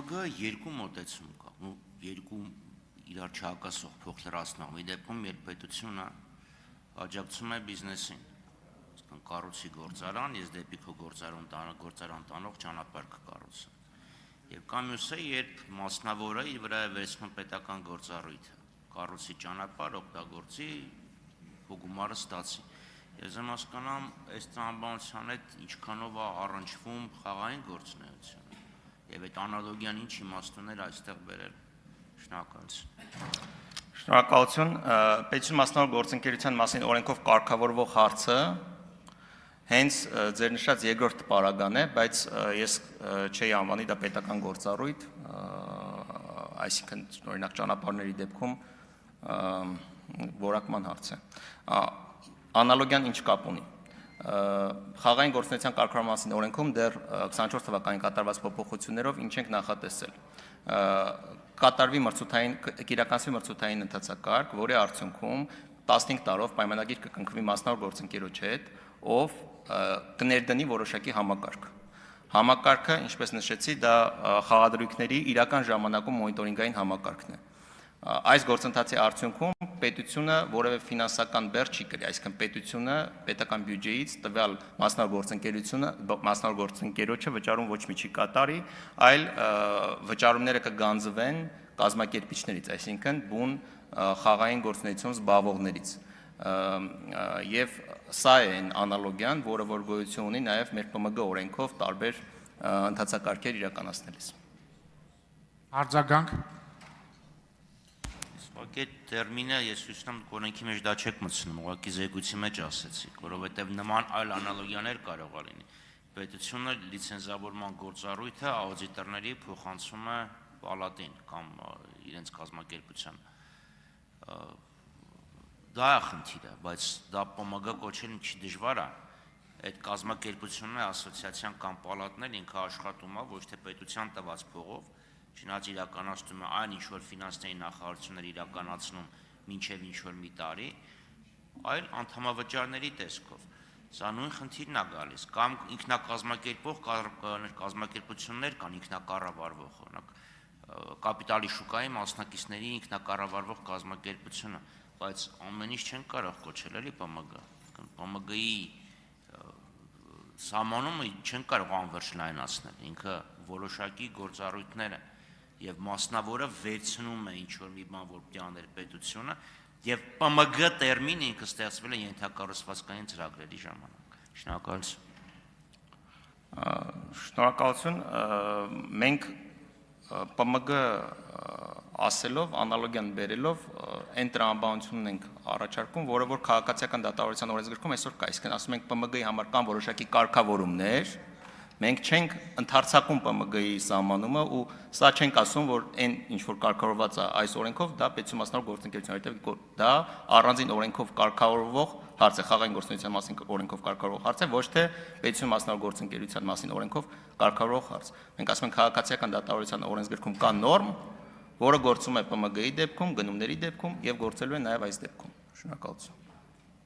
ՊՄԳ-ը երկու մոտեցում կա, երկու իրար չհակասող փող լրացնող մի դեպքում, երբ պետությունը աջակցում է բիզնեսին, կառուցի գործարան, ես դեպի քո գործարան տանող ճանապարհ կկառուցեմ։ Եվ կամ մյուսը, երբ մասնավորը իր վրա է վերցնում պետական գործառույթը, կառուցի ճանապարհ, օգտագործի, գումարը ստացի։ Ես եմ հասկանամ, այս տրամաբանության հետ ինչքանով է առնչվում խաղային գործունեությունը, եւ այդ անալոգիան ինչ իմաստուններ այստեղ բերել։ Շնորհակալություն։ Շնորհակալություն։ Պետություն մասնավոր գործընկերության մասին օրենքով կարգավորվող հարցը հենց ձեր նշած երկրորդ պարագան է, բայց ես չէի անվանի դա պետական գործառույթ, այսինքն օրինակ ճանապարհների դեպքում որակման հարց է։ Անալոգիան ինչ կապ ունի։ Խաղային գործունեության կարգավորման մասին օրենքում դեռ 24 թվականին կատարված փոփոխություններով ինչ ենք նախատեսել։ Կատարվի կիրականացվի մրցութային ընթացակարգ, որի արդյունքում 15 տարով պայմանագիր կկնքվի մասնավոր գործընկերոջ հետ, ով կներդնի որոշակի համակարգ։ Համակարգը, ինչպես նշեցի, դա խաղադրույքների իրական ժամանակում մոնիտորինգային համակարգն է։ Այս գործընթացի արդյունքում պետությունը որևէ ֆինանսական բեռ չի կրի, այսինքն պետությունը պետական բյուջեից տվյալ մասնավոր գործընկերոջը վճարում ոչ մի չի կատարի, այլ վճարումները կգանձվեն կազմակերպիչներից, այսինքն բուն խաղային գործունեություն զբաղվողներից։ Եվ սա է այն անալոգիան, որը որ գոյություն ունի նաև մեր ՊՄԳ օրենքով տարբեր ընթացակարգեր իրականացնելիս։ Արձագանք։ Այդ տերմինը ես հույս ունեմ օրենքի մեջ դա չեք մտցնում, ուղղակի զեկույցի մեջ ասեցիք, որովհետև նման այլ անալոգիաներ կարող է լինի։ Պետությունը լիցենզավորման գործառույթը աուդիտորների փոխանցում է պալատին կամ իրենց կազմակերպության։ Դա է խնդիրը, բայց դա ՊՄԳ կոչելն չի դժվար է։ Այդ կազմակերպությունն է ասոցիացիան կամ պալատն ինքը աշխատում է ոչ թե պետության տված փողով, չնայած իրականացնում է այն ինչ-որ ֆինանսների նախարարություններ իրականացնում մինչև ինչ-որ մի տարի, այլ անդամավճարների տեսքով։ Սա նույն խնդիրն է գալիս, կամ ինքնակազմակերպող կազմակերպություններ կան ինքնակառավարվող, օրինակ կապիտալի շուկայի մասնակիցների ինքնակառավարվող կազմակերպությունը, բայց ամեն ինչ չեն կարող կոչել էլի ՊՄԳ։ ՊՄԳ-ի սահմանումը չեն կարող անվերջ լայնացնել, ինքը որոշակի գործառույթներ է եւ մասնավորը վերցնում է ինչ-որ մի բան, որ պետք է աներ պետությունը, եւ ՊՄԳ տերմինը ինքը ստեղծվել է ենթակառուցվածքային ծրագրերի ժամանակ։ Շնորհակալություն։ Շնորհակալություն։ Մենք ՊՄԳ ասելով, անալոգիան բերելով այն տրամաբանությունն ենք առաջարկում, որը որ քաղաքացիական դատավարության օրենսգրքում այսօր կա, այսինքն ասում ենք ՊՄԳ-ի համար կան որոշակի կարգավորումներ, մենք չենք ընդարձակում ՊՄԳ-ի սահմանումը ու սա չենք ասում, որ այն ինչ որ կարգավորված է այս օրենքով, դա պետություն մասնավոր գործընկերություն, որովհետև դա առանձին օրենքով կարգավորվող հարց է, խաղային գործունեության մասին օրենքով կարգավորվող հարց է, ոչ թե պետություն մասնավոր գործընկերության մասին օրենքով կարգավորվող հարց։ Մենք ասում ենք քաղաքացիական դատավարության օրենսգրքում կա նորմ, որը գործում է ՊՄԳ-ի դեպքում, գնումների դեպքում եւ գործելու է նաեւ այս դեպքում։ Շնորհակալություն։